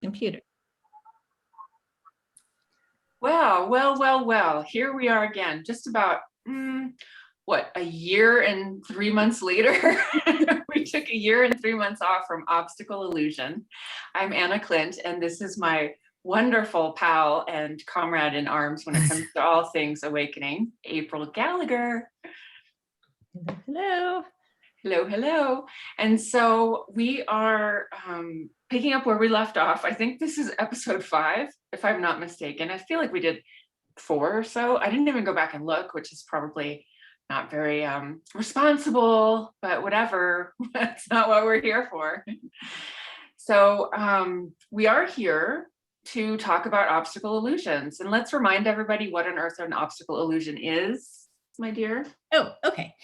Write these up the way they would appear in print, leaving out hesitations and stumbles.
computer. Well, here we are again, just about, a year and 3 months later. We took a year and 3 months off from Obstacle Illusion. I'm Anna Clint, and this is my wonderful pal and comrade in arms when it comes to all things awakening, April Gallagher. Hello. Hello, hello. And so we are picking up where we left off. I think this is episode 5, if I'm not mistaken. I feel like we did 4 or so. I didn't even go back and look, which is probably not very responsible, but whatever. That's not what we're here for. So we are here to talk about optical illusions. And let's remind everybody what on earth an optical illusion is, my dear. Oh, okay.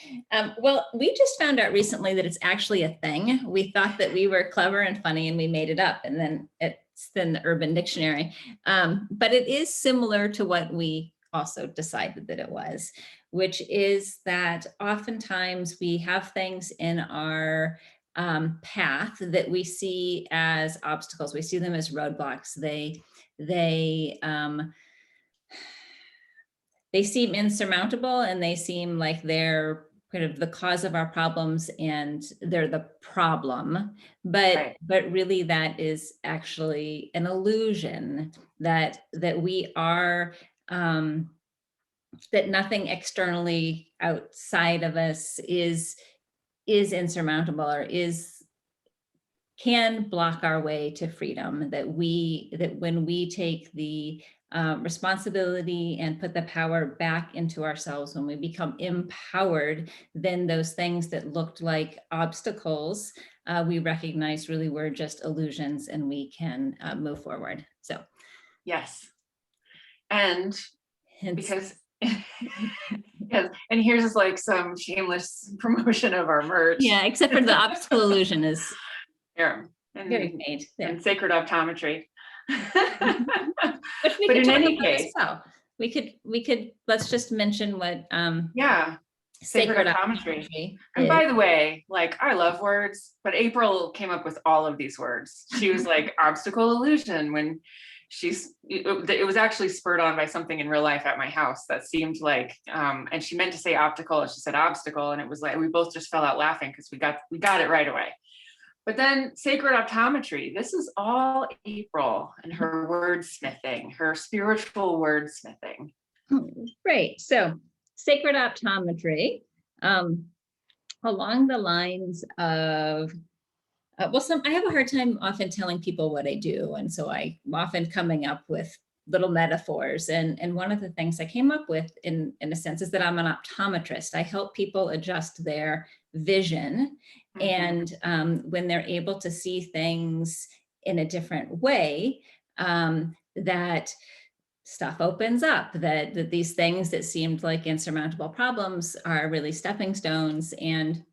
Well, we just found out recently that it's actually a thing. We thought that we were clever and funny and we made it up, and then it's in the Urban Dictionary. But it is similar to what we also decided that it was, which is that oftentimes we have things in our path that we see as obstacles. We see them as roadblocks. They seem insurmountable, and they seem like they're kind of the cause of our problems, and they're the problem. But really, that is actually an illusion that we are. That nothing externally outside of us is insurmountable or can block our way to freedom. That when we take the responsibility and put the power back into ourselves, when we become empowered, then those things that looked like obstacles, we recognize really were just illusions, and we can move forward. So, yes, and because. Yes, and here's like some shameless promotion of our merch. Yeah, except for the optical illusion is here and made and sacred optometry. Which we but in any case, well. we could let's just mention what sacred optometry. And by the way, like, I love words, but April came up with all of these words. She was like obstacle illusion when it was actually spurred on by something in real life at my house that seemed like and she meant to say optical, and she said obstacle, and it was like we both just fell out laughing because we got it right away. But then sacred optometry, this is all April and her wordsmithing, her spiritual wordsmithing. Right. So sacred optometry, along the lines of I have a hard time often telling people what I do. And so I'm often coming up with little metaphors. And one of the things I came up with in a sense is that I'm an optometrist. I help people adjust their vision. Mm-hmm. And when they're able to see things in a different way, that stuff opens up, that these things that seemed like insurmountable problems are really stepping stones. And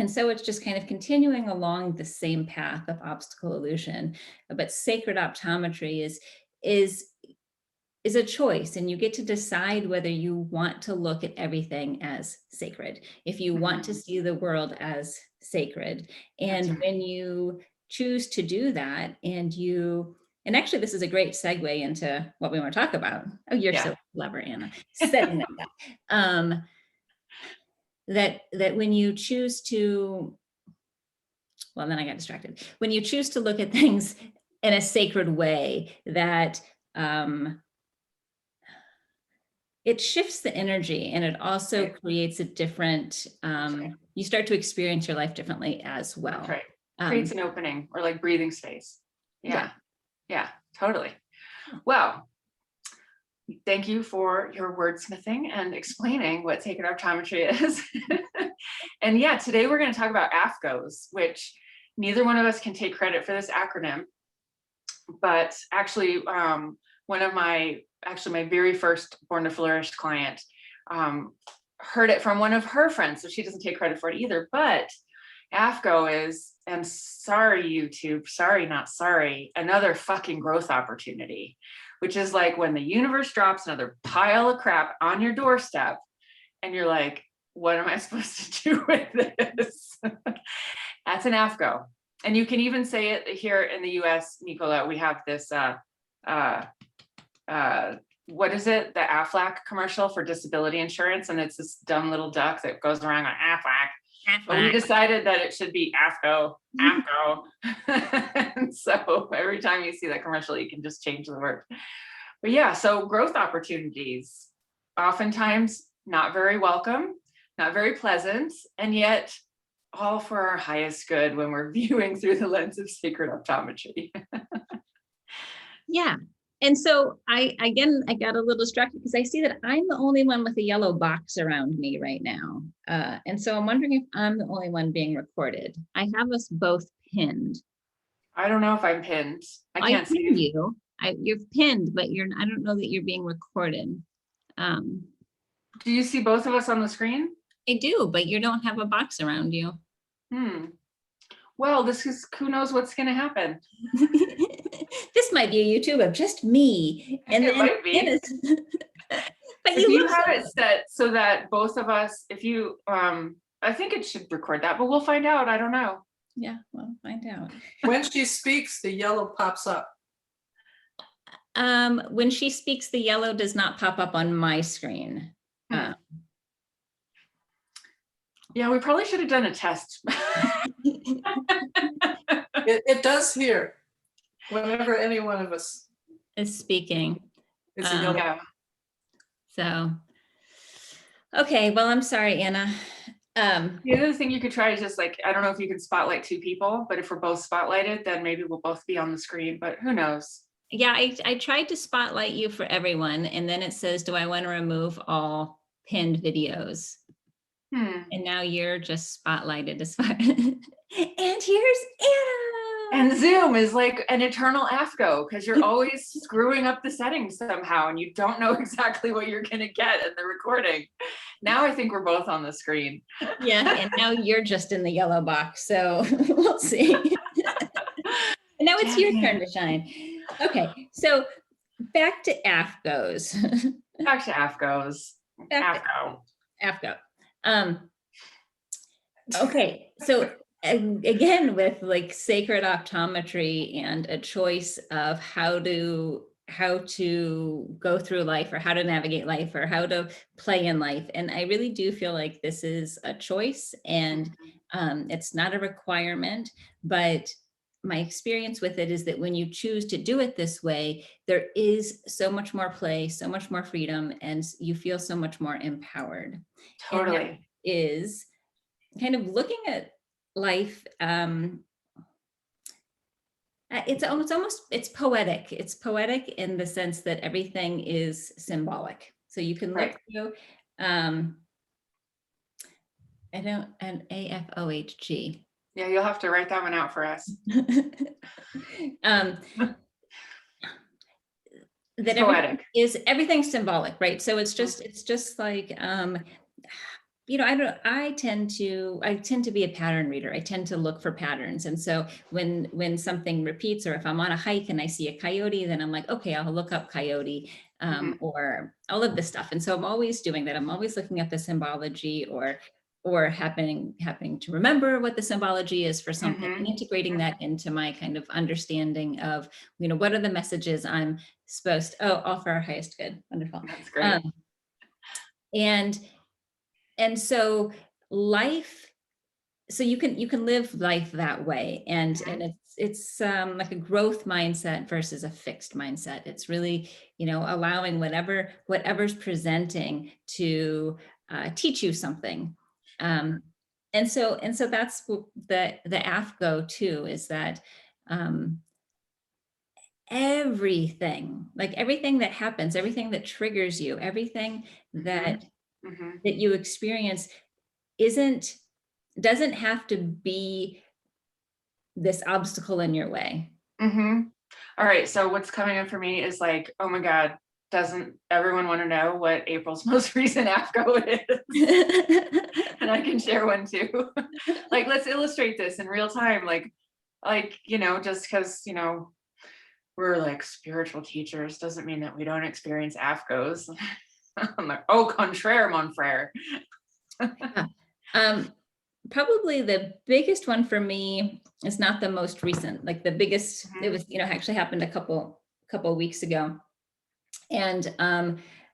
so it's just kind of continuing along the same path of obstacle illusion. But sacred optometry is a choice, and you get to decide whether you want to look at everything as sacred, if you want to see the world as sacred. And when you choose to do that, and actually this is a great segue into what we want to talk about. Oh, you're so clever, Anna, setting that up. That when you choose to, well, then I got distracted. When you choose to look at things in a sacred way, that it shifts the energy, and it also creates a different, you start to experience your life differently as well. That's right. Creates an opening, or like breathing space. Yeah, totally. Well, thank you for your wordsmithing and explaining what sacred optometry is. And today we're going to talk about AFGOs, which neither one of us can take credit for this acronym. But actually, my very first Born to Flourish client heard it from one of her friends, so she doesn't take credit for it either. But AFGO is, and sorry, YouTube, sorry, not sorry, another fucking growth opportunity, which is like when the universe drops another pile of crap on your doorstep and you're like, what am I supposed to do with this? That's an AFGO. And you can even say it here in the US, Nicola, we have this, what is it? The Aflac commercial for disability insurance. And it's this dumb little duck that goes around on Aflac. But we decided that it should be AFGO, AFGO. And so every time you see that commercial, you can just change the word. But yeah, so growth opportunities, oftentimes not very welcome, not very pleasant, and yet all for our highest good when we're viewing through the lens of sacred optometry. Yeah. And so I got a little distracted because I see that I'm the only one with a yellow box around me right now. And so I'm wondering if I'm the only one being recorded. I have us both pinned. I don't know if I'm pinned. I can't see you. You're pinned, but I don't know that you're being recorded. Do you see both of us on the screen? I do, but you don't have a box around you. Well, this is, who knows what's going to happen. This might be a YouTube of just me. And it might be. But if you have it set so that both of us, if you, I think it should record that, but we'll find out. I don't know. Yeah, we'll find out. When she speaks, the yellow pops up. When she speaks, the yellow does not pop up on my screen. Yeah, we probably should have done a test. It does here, whenever any one of us is speaking. It's a yellow. Yeah. So, okay, well, I'm sorry, Anna. The other thing you could try is just like, I don't know if you can spotlight two people, but if we're both spotlighted, then maybe we'll both be on the screen, but who knows? Yeah, I tried to spotlight you for everyone, and then it says, do I want to remove all pinned videos? And now you're just spotlighted as far. And here's Anna. And Zoom is like an eternal AFGO because you're always screwing up the settings somehow and you don't know exactly what you're going to get in the recording. Now I think we're both on the screen. Yeah, and now you're just in the yellow box. So we'll see. And now it's your turn to shine. Okay, so back to AFGOs. Back to AFGOs. AFGO. Okay, so again, with like sacred optometry and a choice of how to go through life or how to navigate life or how to play in life. And I really do feel like this is a choice and it's not a requirement, but my experience with it is that when you choose to do it this way, there is so much more play, so much more freedom, and you feel so much more empowered. Totally. Is kind of looking at life. It's poetic. It's poetic in the sense that everything is symbolic. So you can look through, an AFOHG. Yeah, you'll have to write that one out for us. That poetic. Everything's symbolic, right? So it's just like, I tend to be a pattern reader. I tend to look for patterns. And so when something repeats, or if I'm on a hike and I see a coyote, then I'm like, okay, I'll look up coyote, or all of this stuff. And so I'm always doing that. I'm always looking at the symbology or happening to remember what the symbology is for something and integrating that into my kind of understanding of, what are the messages I'm supposed to, all for our highest good. Wonderful. That's great. And so life, so you can live life that way. And it's like a growth mindset versus a fixed mindset. It's really, allowing whatever's presenting to teach you something. And so that's the AFGO too, is that everything that happens, everything that triggers you, everything that you experience doesn't have to be this obstacle in your way. All right, so what's coming up for me is like, oh my God, doesn't everyone want to know what April's most recent AFGO is? And I can share one too. Like, let's illustrate this in real time. Like, just because, we're like spiritual teachers doesn't mean that we don't experience AFGOs. I'm like, au contraire, mon frère. probably the biggest one for me is not the most recent, like the biggest, it was, actually happened a couple of weeks ago. And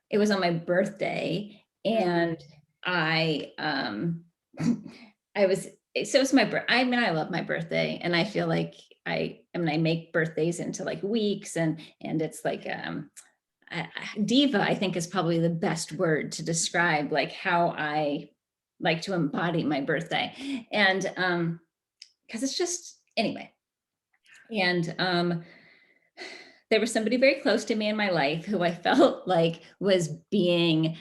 it was on my birthday, and I I was, so it's my birthday. I mean, I love my birthday, and I feel like I make birthdays into like weeks, and it's like diva, I think, is probably the best word to describe like how I like to embody my birthday. And because it's just, anyway. And there was somebody very close to me in my life who I felt like was being,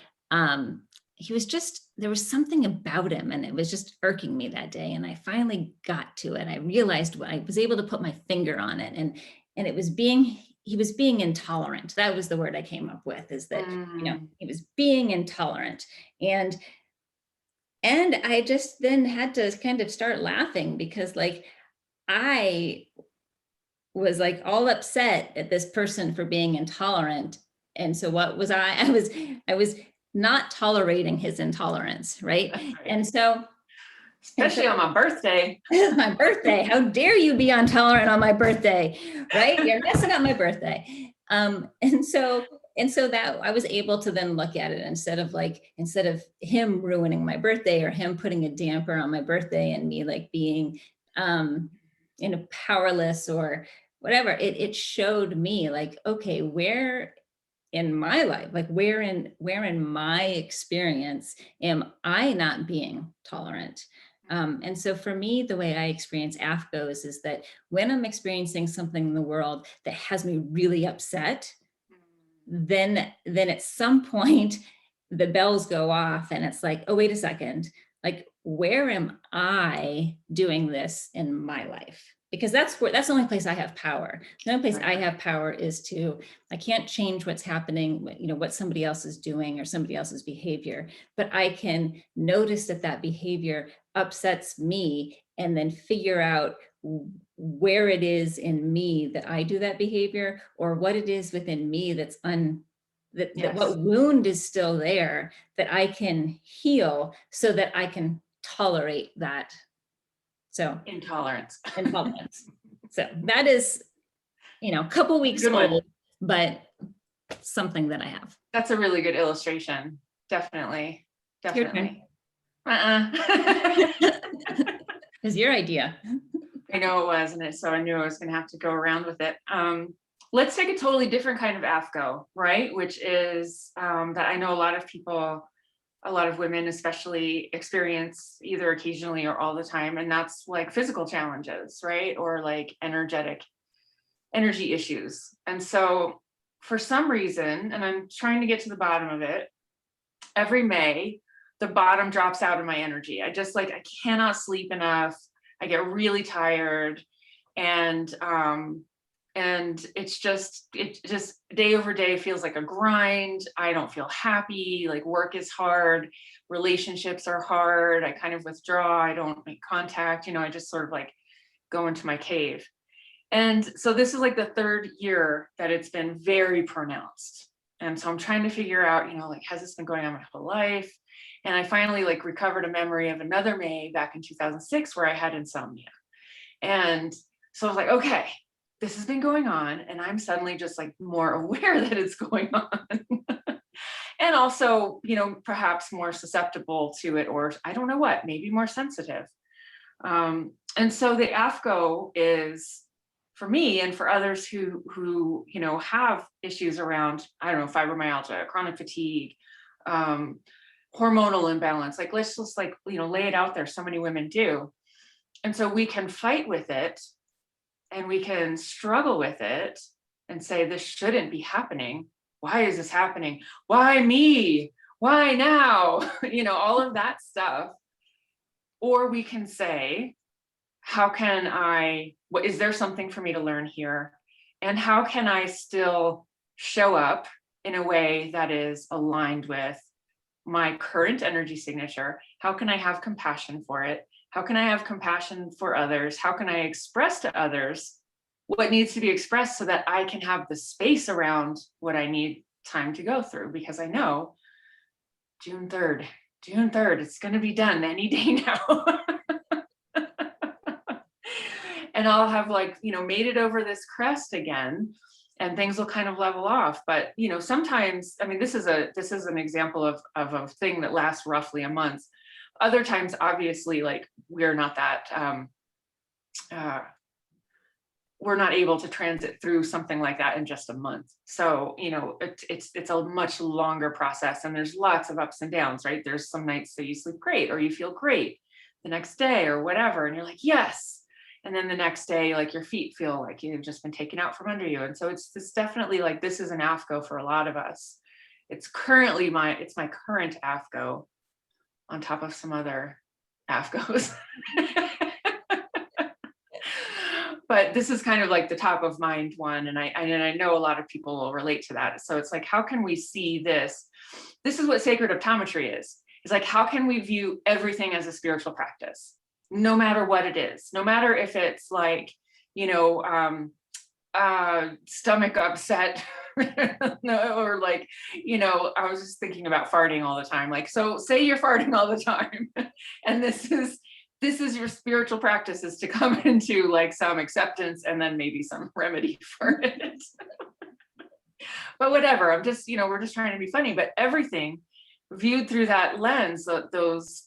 he was just, there was something about him, and it was just irking me that day. And I finally got to it. I realized, I was able to put my finger on it, and it was he was being intolerant. That was the word I came up with, is that, he was being intolerant. And I just then had to kind of start laughing, because like I was like all upset at this person for being intolerant. And so what was I was not tolerating his intolerance, right? Right. And so, Especially on my birthday. my birthday, how dare you be intolerant on my birthday, right? You're messing up my birthday. And so that I was able to then look at it, instead of him ruining my birthday, or him putting a damper on my birthday, and me like being powerless or whatever. It showed me like, okay, where in my life, like where in my experience am I not being tolerant? And so for me, the way I experience AFGOs is that when I'm experiencing something in the world that has me really upset, then at some point the bells go off, and it's like, oh, wait a second, like, where am I doing this in my life? Because that's the only place I have power. The only place I have power is I can't change what's happening, what somebody else is doing or somebody else's behavior, but I can notice that behavior upsets me, and then figure out where it is in me that I do that behavior, or what it is within me that's that what wound is still there that I can heal, so that I can tolerate that. So Intolerance. So that is, a couple weeks Good one. old, but something that I have. That's a really good illustration. Definitely. Your turn. Definitely. It's your idea. I know it was, and so I knew I was going to have to go around with it. Let's take a totally different kind of AFGO, right? Which is that I know a lot of people, a lot of women especially, experience either occasionally or all the time. And that's like physical challenges, right? Or like energy issues. And so for some reason, and I'm trying to get to the bottom of it, every May, the bottom drops out of my energy. I cannot sleep enough. I get really tired, and it just day over day feels like a grind. I don't feel happy. Like, work is hard, relationships are hard. I kind of withdraw. I don't make contact. I just sort of like go into my cave. And so this is like the third year that it's been very pronounced. And so I'm trying to figure out, like, has this been going on my whole life? And I finally like recovered a memory of another May back in 2006 where I had insomnia. And so I was like, okay, this has been going on, and I'm suddenly just like more aware that it's going on. And also, perhaps more susceptible to it, or I don't know what, maybe more sensitive. And so the AFGO is, for me and for others who have issues around, I don't know, fibromyalgia, chronic fatigue, hormonal imbalance, like, let's just like, lay it out there. So many women do. And so we can fight with it, and we can struggle with it and say, this shouldn't be happening. Why is this happening? Why me? Why now? All of that stuff. Or we can say, is there something for me to learn here? And how can I still show up in a way that is aligned with my current energy signature? How can I have compassion for it? How can I have compassion for others? How can I express to others what needs to be expressed, so that I can have the space around what I need time to go through? Because I know June 3rd, it's going to be done any day now. and I'll have like, made it over this crest again, and things will kind of level off. But, sometimes, I mean, this is an example of a thing that lasts roughly a month. Other times, obviously, like we're not that, we're not able to transit through something like that in just a month. So, it's a much longer process, and there's lots of ups and downs, right? There's some nights that you sleep great or you feel great the next day or whatever, and you're like, yes. And then the next day, like your feet feel like you've just been taken out from under you. And so it's definitely like, this is an AFGO for a lot of us. It's currently my current AFGO on top of some other AFGOs. But this is kind of like the top of mind one. And I know a lot of people will relate to that. So it's like, how can we see this? This is what sacred optometry is. It's like, how can we view everything as a spiritual practice? No matter what it is, no matter if it's like, stomach upset, or like, I was just thinking about farting all the time. Like, so say you're farting all the time, and this is your spiritual practice, is to come into like some acceptance and then maybe some remedy for it. But whatever, I'm just, we're just trying to be funny, but everything viewed through that lens, those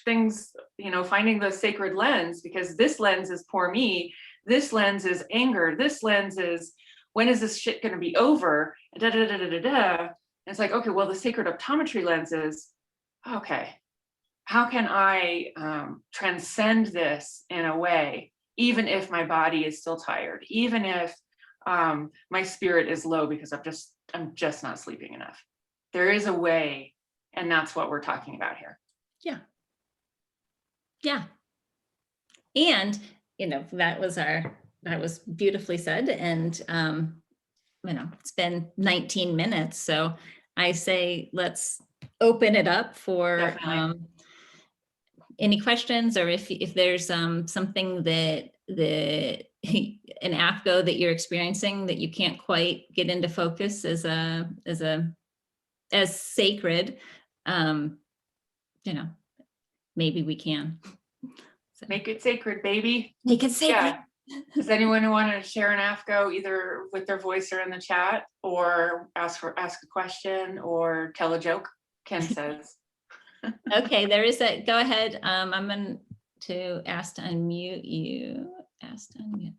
things, finding the sacred lens, because this lens is poor me, this lens is anger, this lens is, when is this shit going to be over? Da, da, da, da, da, da. And it's like, okay, well, the sacred optometry lens is, okay, how can I transcend this in a way, even if my body is still tired, even if my spirit is low because I'm just not sleeping enough. There is a way. And that's what we're talking about here. Yeah. Yeah. And, that was beautifully said. And, it's been 19 minutes. So I say, let's open it up for any questions, or if there's something that an AFGO that you're experiencing that you can't quite get into focus as sacred, maybe we can. So. Make it sacred, baby. Make it sacred. Yeah. Does anyone want to share an AFGO either with their voice or in the chat, or ask a question or tell a joke? Ken says. Okay, there is a, go ahead. I'm going to ask to unmute you. Ask to unmute.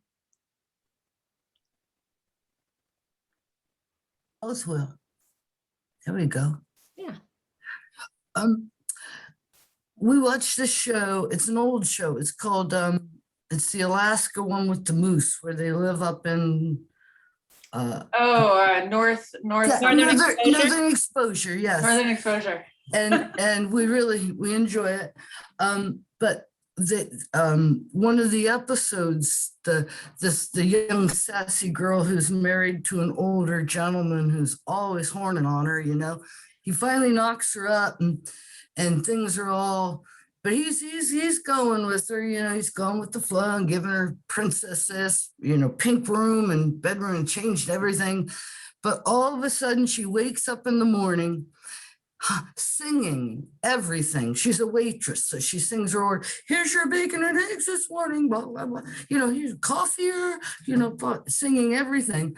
All's well. There we go. Yeah. We watched this show. It's an old show. It's called it's the Alaska one with the moose, where they live up in northern exposure. Yes, northern exposure. and we enjoy it. But one of the episodes, the young sassy girl who's married to an older gentleman who's always horning on her, he finally knocks her up, and things are all, but he's going with her, he's going with the flow and giving her princesses, pink room and bedroom and changed everything. But all of a sudden she wakes up in the morning singing everything. She's a waitress, so she sings her order. Here's your bacon and eggs this morning, blah, blah, blah. Here's coffee, singing everything.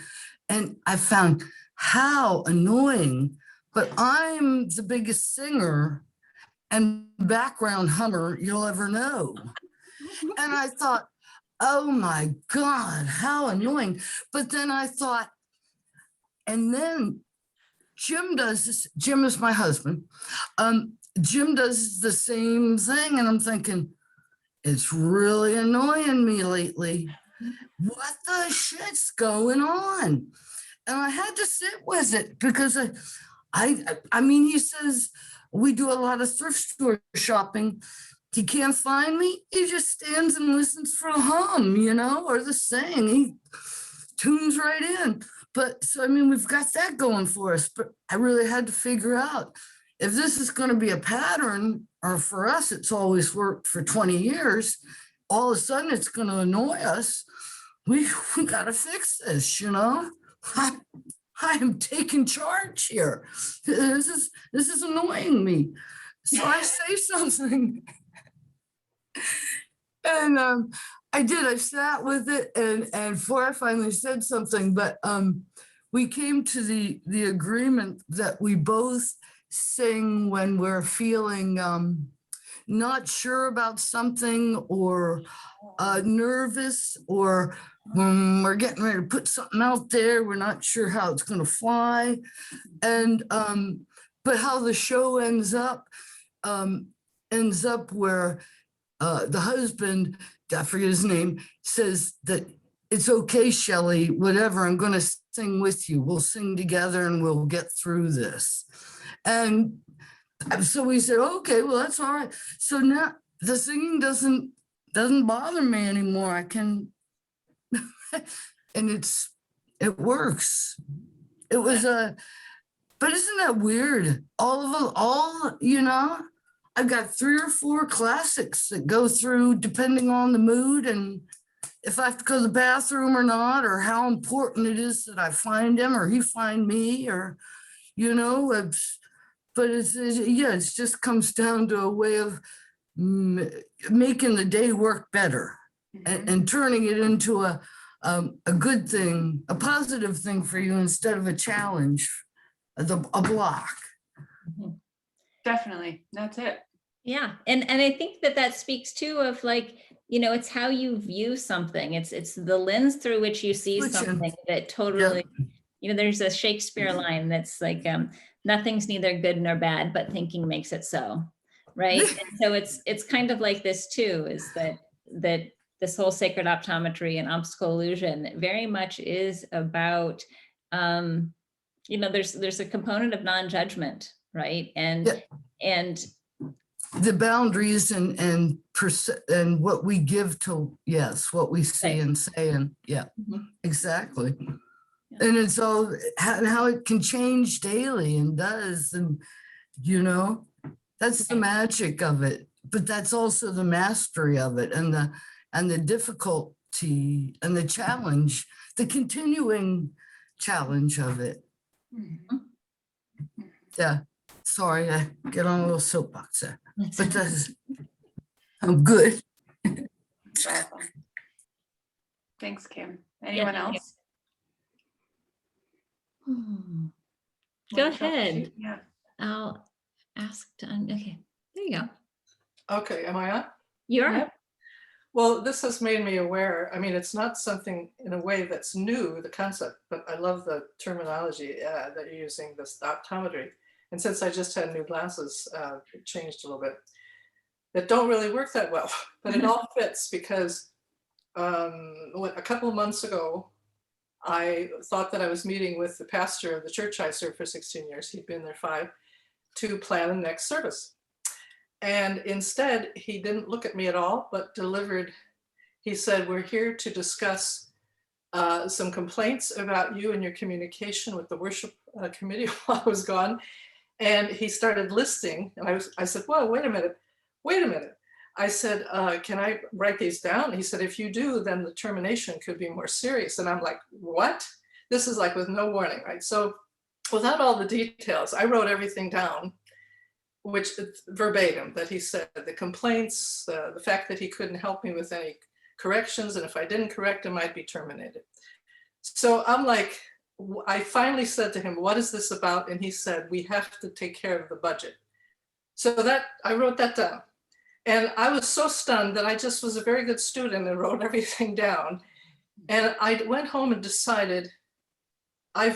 And I found how annoying, but I'm the biggest singer and background hummer you'll ever know. And I thought, oh my God, how annoying. But then I thought, and then Jim does this. Jim is my husband. Jim does the same thing. And I'm thinking, it's really annoying me lately. What the shit's going on? And I had to sit with it, because I mean, he says, we do a lot of thrift store shopping. He can't find me. He just stands and listens for a hum, or the sing. He tunes right in. But so, I mean, we've got that going for us, but I really had to figure out if this is going to be a pattern, or for us, it's always worked for 20 years. All of a sudden it's going to annoy us. We got to fix this, I am taking charge here. This is annoying me. So I say something. And I sat with it, and before I finally said something, but we came to the agreement that we both sing when we're feeling not sure about something, or nervous, or when we're getting ready to put something out there, we're not sure how it's going to fly. And but how the show ends up where the husband, I forget his name, says that it's okay, Shelley, whatever, I'm going to sing with you. We'll sing together and we'll get through this. And so we said, okay, well, that's all right. So now the singing doesn't bother me anymore. I can, and it works. It was but isn't that weird? I've got 3 or 4 classics that go through depending on the mood, and if I have to go to the bathroom or not, or how important it is that I find him or he find me, or, but it just comes down to a way of making the day work better, and turning it into a good thing, a positive thing for you instead of a challenge, a block. Definitely, that's it. Yeah, and I think that speaks too of, like, it's how you view something. It's the lens through which you see something that totally, there's a Shakespeare line that's like, nothing's neither good nor bad, but thinking makes it so, right? And so it's kind of like this too, is that this whole sacred optometry and optical illusion very much is about, there's a component of non-judgment, right? And the boundaries and what we give to, what we see and say, and exactly. And it's all how it can change daily, and does, and that's the magic of it. But that's also the mastery of it, and the difficulty and the challenge, the continuing challenge of it. Yeah. Sorry, I get on a little soapbox there, but I'm good. Awesome. Thanks, Kim. Anyone else? Go ahead. Yeah. I'll ask to okay, there you go. Okay, am I on? You're Yep. Well, this has made me aware. I mean, it's not something in a way that's new, the concept, but I love the terminology that you're using, this optometry. And since I just had new glasses, it changed a little bit. That don't really work that well, but it all fits, because a couple of months ago, I thought that I was meeting with the pastor of the church I served for 16 years. He'd been there 5, to plan the next service. And instead, he didn't look at me at all, but delivered. He said, "We're here to discuss some complaints about you and your communication with the worship committee while I was gone." And he started listing, and I said, "Whoa, wait a minute. I said, "Can I write these down?" He said, "If you do, then the termination could be more serious." And I'm like, "What?" This is like with no warning, right? So without all the details, I wrote everything down, which verbatim, that he said, the complaints, the fact that he couldn't help me with any corrections, and if I didn't correct him, I'd be terminated. So I'm like, I finally said to him, "What is this about?" And he said, "We have to take care of the budget." So that I wrote that down. And I was so stunned that I just was a very good student and wrote everything down. And I went home and decided, I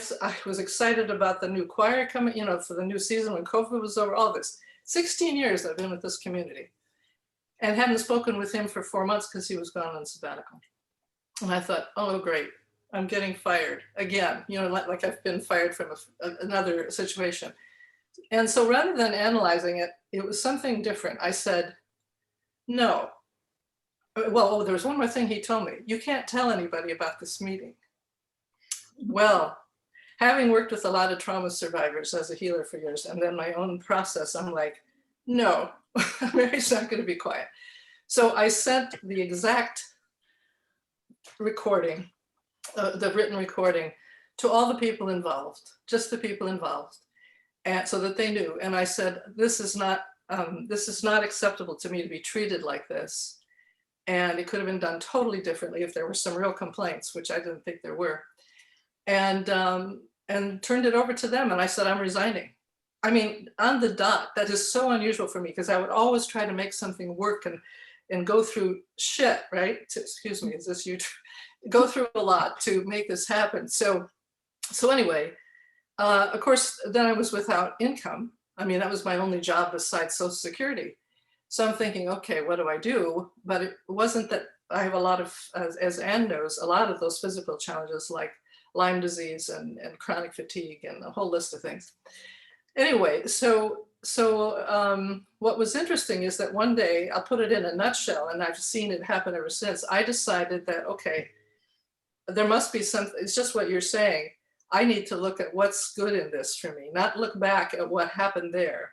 was excited about the new choir coming, for the new season when COVID was over, all this. 16 years I've been with this community, and hadn't spoken with him for 4 months because he was gone on sabbatical. And I thought, oh, great, I'm getting fired again, like I've been fired from another situation. And so rather than analyzing it, it was something different. I said, no. Well, there was one more thing he told me. "You can't tell anybody about this meeting." Well, having worked with a lot of trauma survivors as a healer for years, and then my own process, I'm like, no, Mary's not going to be quiet. So I sent the exact recording, the written recording, to all the people involved, just the people involved, and so that they knew. And I said, this is not acceptable to me to be treated like this. and it could have been done totally differently if there were some real complaints, which I didn't think there were. And turned it over to them, and I said, I'm resigning. I mean, on the dot. That is so unusual for me, because I would always try to make something work and go through shit, right? Excuse me, is this you? Go through a lot to make this happen. So anyway, of course, then I was without income. I mean, that was my only job besides Social Security. So I'm thinking, okay, what do I do? But it wasn't that I have a lot of, as Anne knows, a lot of those physical challenges like Lyme disease and chronic fatigue and a whole list of things. Anyway, so what was interesting is that one day, I'll put it in a nutshell, and I've seen it happen ever since. I decided that, okay, there must be something, it's just what you're saying. I need to look at what's good in this for me, not look back at what happened there.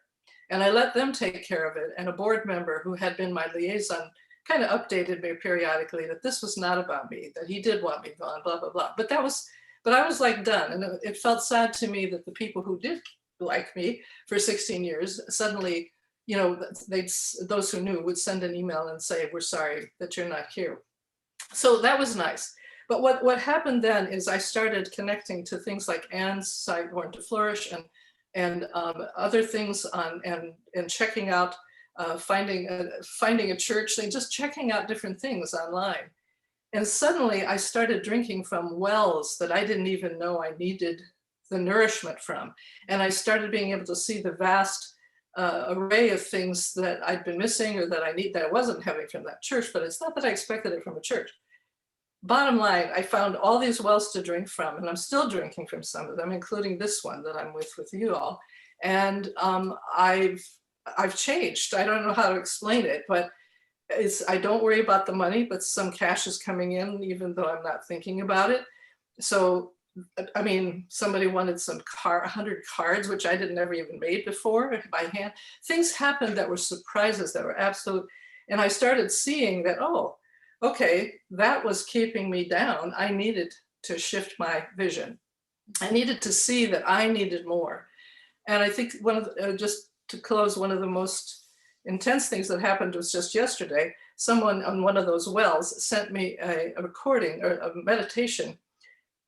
And I let them take care of it. And a board member who had been my liaison kind of updated me periodically that this was not about me, that he did want me gone, blah, blah, blah. But I was like done. And it felt sad to me that the people who did like me for 16 years, suddenly, you know, those who knew would send an email and say, we're sorry that you're not here. So that was nice. But what happened then is I started connecting to things like Anne's site, Born to Flourish, and other things on, and checking out, finding a church, and just checking out different things online. And suddenly I started drinking from wells that I didn't even know I needed the nourishment from. And I started being able to see the vast array of things that I'd been missing or that I wasn't having from that church, but it's not that I expected it from a church. Bottom line, I found all these wells to drink from, and I'm still drinking from some of them, including this one that I'm with you all. And I've changed. I don't know how to explain it, but I don't worry about the money, but some cash is coming in, even though I'm not thinking about it. So, I mean, somebody wanted 100 cards, which I didn't ever even made before by hand. Things happened that were surprises, that were absolute. And I started seeing that, oh, okay, that was keeping me down. I needed to shift my vision. I needed to see that I needed more. And I think just to close, one of the most intense things that happened was just yesterday. Someone on one of those wells sent me a recording or a meditation,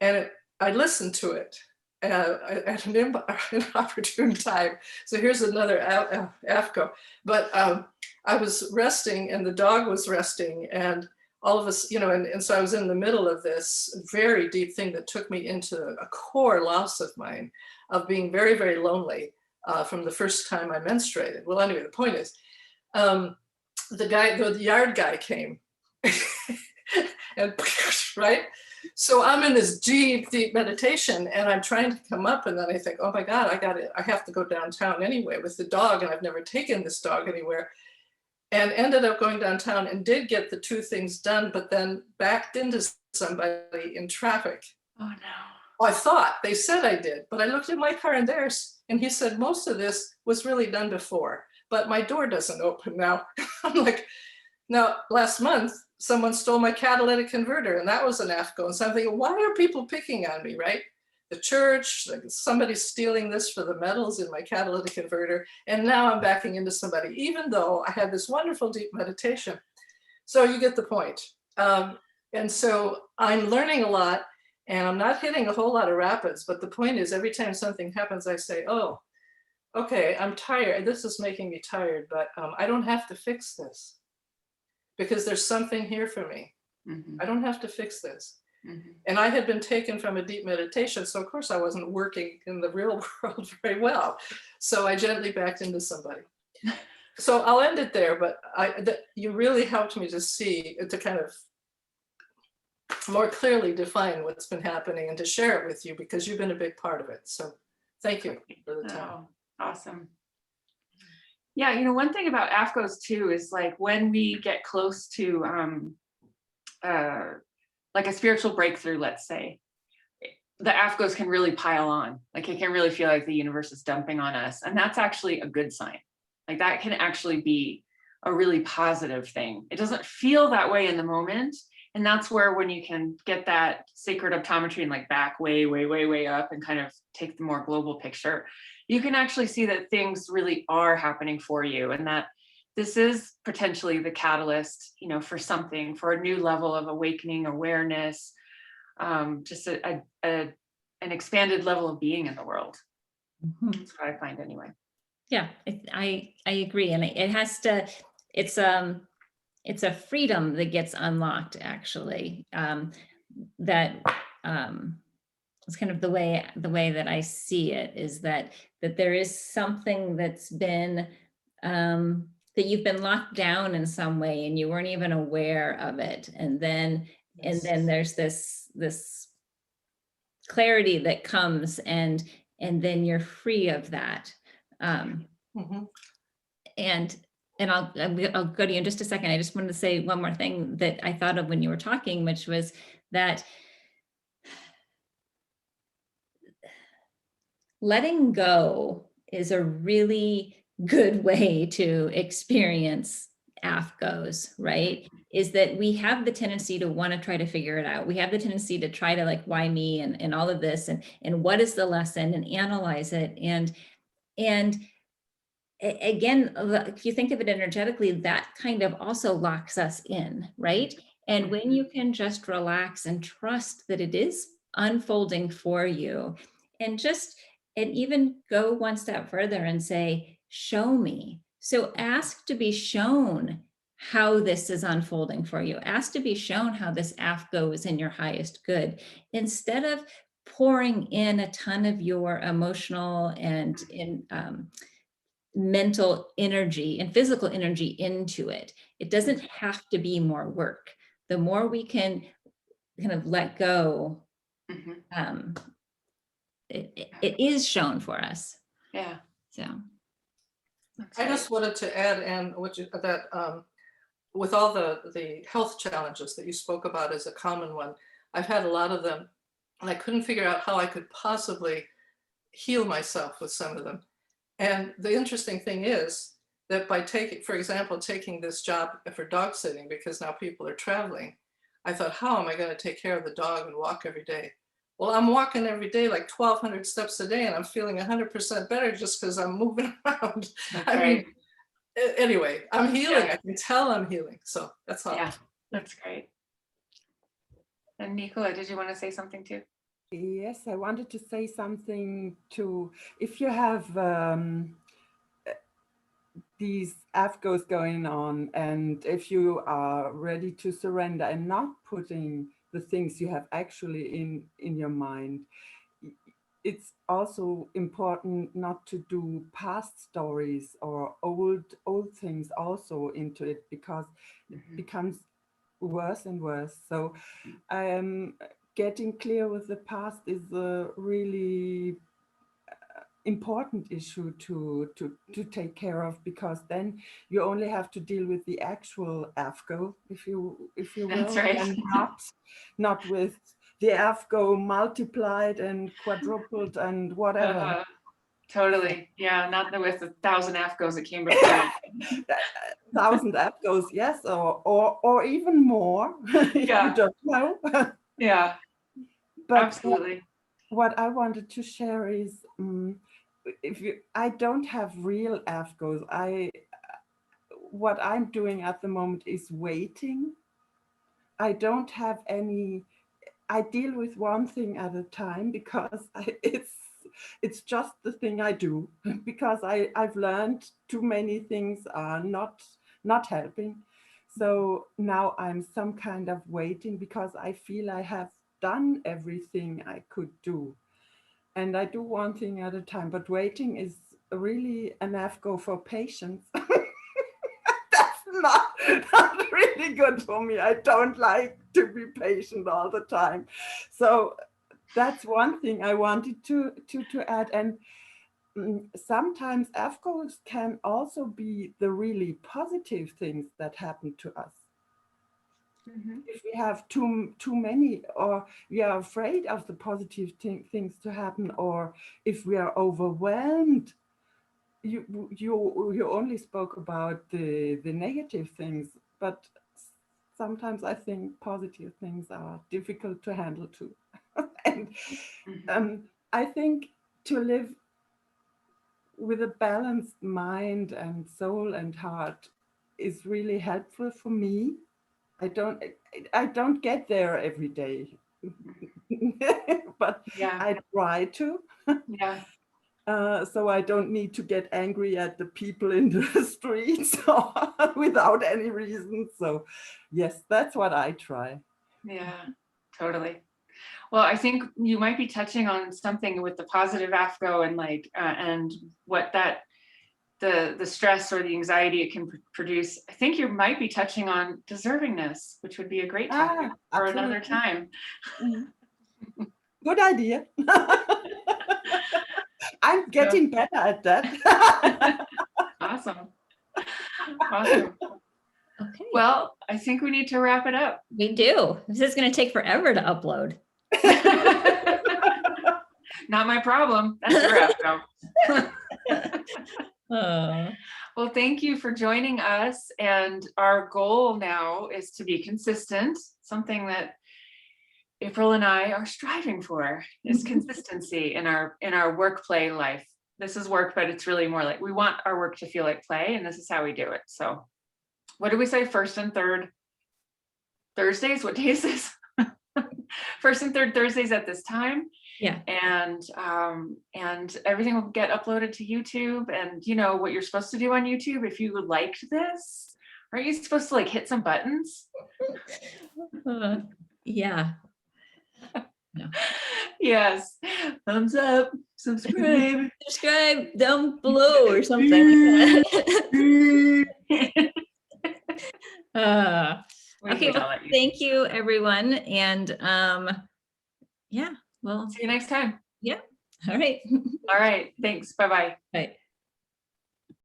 and I listened to it at an inopportune time. So here's another AFGO. But I was resting, and the dog was resting, and all of us, you know, and so I was in the middle of this very deep thing that took me into a core loss of mine, of being very, very lonely from the first time I menstruated. Well, anyway, the point is, the yard guy came, and right? So I'm in this deep, deep meditation, and I'm trying to come up, and then I think, oh my God, I have to go downtown anyway with the dog, and I've never taken this dog anywhere. And ended up going downtown and did get the 2 things done, but then backed into somebody in traffic. Oh no. Well, I thought they said I did, but I looked at my car and theirs, and he said most of this was really done before, but my door doesn't open now. I'm like, now last month someone stole my catalytic converter, and that was an AFGO. And so I'm thinking, why are people picking on me, right? The church, like somebody's stealing this for the metals in my catalytic converter, and now I'm backing into somebody, even though I had this wonderful deep meditation. So you get the point. And so I'm learning a lot, and I'm not hitting a whole lot of rapids, but the point is, every time something happens, I say, oh, okay, I'm tired. This is making me tired, but I don't have to fix this because there's something here for me. Mm-hmm. I don't have to fix this. Mm-hmm. And I had been taken from a deep meditation, so of course I wasn't working in the real world very well. So I gently backed into somebody. So I'll end it there, but you really helped me to see, to kind of more clearly define what's been happening and to share it with you, because you've been a big part of it. So thank you for the time. Oh, awesome. Yeah, you know, one thing about AFGOs too is like when we get close to like a spiritual breakthrough, let's say, the AFGOs can really pile on. Like it can really feel like the universe is dumping on us. And that's actually a good sign. Like that can actually be a really positive thing. It doesn't feel that way in the moment. And that's where when you can get that sacred optometry and like back way, way, way, way up and kind of take the more global picture, you can actually see that things really are happening for you and that this is potentially the catalyst, you know, for something, for a new level of awakening, awareness, just an expanded level of being in the world. That's what I find anyway. Yeah, I agree, and it has to. It's a freedom that gets unlocked, actually. That it's kind of the way that I see it, is that there is something that's been that you've been locked down in some way, and you weren't even aware of it, and then there's this clarity that comes, and then you're free of that. And I'll go to you in just a second. I just wanted to say one more thing that I thought of when you were talking, which was that letting go is a really good way to experience AFGOs, right? Is that we have the tendency to want to try to figure it out. We have the tendency to try to, like, why me, and all of this, and what is the lesson, and analyze it. And again, if you think of it energetically, that kind of also locks us in, right? And when you can just relax and trust that it is unfolding for you, and even go one step further and say, show me. So ask to be shown how this is unfolding for you. Ask to be shown how this AFGO is in your highest good, instead of pouring in a ton of your emotional and mental energy and physical energy into it. It doesn't have to be more work. The more we can kind of let go, it is shown for us. Yeah. So I just wanted to add, and that with all the health challenges that you spoke about as a common one, I've had a lot of them, and I couldn't figure out how I could possibly heal myself with some of them. And the interesting thing is that by for example, taking this job for dog sitting, because now people are traveling, I thought, how am I going to take care of the dog and walk every day? Well, I'm walking every day like 1,200 steps a day, and I'm feeling 100% better just because I'm moving around. I mean, anyway, I'm healing. I can tell I'm healing. So that's all. Yeah, that's great. And Nicola, did you want to say something too? Yes, I wanted to say something too. If you have these AFGOs going on, and if you are ready to surrender and not putting the things you have actually in your mind, it's also important not to do past stories or old things also into it, because it becomes worse and worse. So getting clear with the past is a really important issue to take care of, because then you only have to deal with the actual AFGO, if you will. That's right. And not with the AFGO multiplied and quadrupled and whatever. Totally. Yeah, not with 1,000 AFGOs that came before. 1,000 AFGOs, yes, or even more. Yeah. You don't know. Yeah. But absolutely. What I wanted to share is, I don't have real AFGOs. What I'm doing at the moment is waiting. I don't have any. I deal with one thing at a time, because it's just the thing I do, because I've learned too many things are not helping. So now I'm some kind of waiting, because I feel I have done everything I could do. And I do one thing at a time, but waiting is really an AFGO for patience. That's not really good for me. I don't like to be patient all the time. So that's one thing I wanted to add. And sometimes AFGOs can also be the really positive things that happen to us. If we have too many, or we are afraid of the positive things to happen, or if we are overwhelmed. You only spoke about the negative things, but sometimes I think positive things are difficult to handle too. And I think to live with a balanced mind and soul and heart is really helpful for me. I don't get there every day, but Yeah. I try to. Yeah. So I don't need to get angry at the people in the streets without any reason. So yes, that's what I try. Yeah, totally. Well, I think you might be touching on something with the positive AFGO and like, and what that, the stress or the anxiety it can produce. I think you might be touching on deservingness, which would be a great topic for another time. Good idea. I'm getting better at that. Awesome. Awesome. Okay. Well, I think we need to wrap it up. We do. This is going to take forever to upload. Not my problem. That's your AFGO. Well, thank you for joining us. And our goal now is to be consistent, something that April and I are striving for is consistency in our work play life. This is work, but it's really more like we want our work to feel like play, and this is how we do it. So what do we say? First and third Thursdays? What day is this? First and third Thursdays at this time. Yeah. And everything will get uploaded to YouTube. And you know what you're supposed to do on YouTube if you liked this? Aren't you supposed to like hit some buttons? Yeah. No. Yes. Thumbs up, subscribe. Subscribe down below or something like that. Okay, well, thank you everyone. And yeah, well, see you next time. Yeah. All right. All right. Thanks. Bye-bye. Bye.